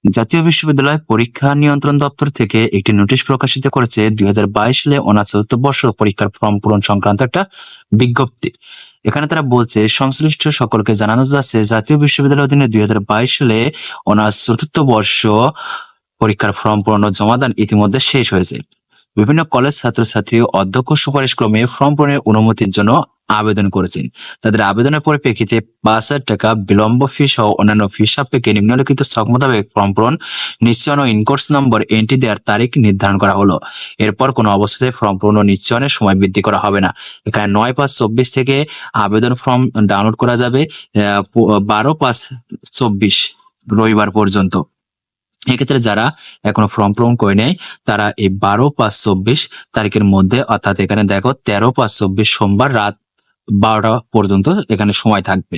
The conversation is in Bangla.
জাতীয় বিশ্ববিদ্যালয় পরীক্ষা নিয়ন্ত্রণ দপ্তর থেকে একটি নোটিশ প্রকাশিত করেছে 2022 সালে অনার্স চতুর্থ বর্ষ পরীক্ষার ফর্ম পূরণ সংক্রান্ত একটা বিজ্ঞপ্তি। এখানে তারা বলছে, সংশ্লিষ্ট সকলকে জানানো যাচ্ছে জাতীয় বিশ্ববিদ্যালয়ের অধীনে 2022 সালে অনার্স চতুর্থ বর্ষ পরীক্ষার ফর্ম পূরণ ও জমাদান ইতিমধ্যে শেষ হয়েছে। বিভিন্ন কলেজ ছাত্রছাত্রী ও অধ্যক্ষ সুপারিশ ক্রমে ফর্ম পূরণের অনুমতির জন্য আবেদন করেছেন। তাদের আবেদনের পরিপ্রেক্ষিতে 5,000 টাকা বিলম্ব ফি সহ অন্যান্য ফি সাপেক্ষে নিম্নলিখিত ছক মোতাবেক ফর্ম পূরণ নিশ্চয়ন ও ইনকোর্স নম্বর এন্ট্রি দেওয়ার তারিখ নির্ধারণ করা হলো। এরপর কোনো অবস্থাতে ফর্ম পূরণ ও নিশ্চয়নের সময় বৃদ্ধি করা হবে না। এখানে 9/5/24 থেকে আবেদন ফর্ম ডাউনলোড করা যাবে 12/5/24 রবিবার পর্যন্ত। এক্ষেত্রে যারা এখনো ফর্ম পূরণ করে নেয় তারা এই 12/5/24 তারিখের মধ্যে, অর্থাৎ এখানে দেখো 13/5/24 সোমবার রাত 12টা পর্যন্ত এখানে সময় থাকবে।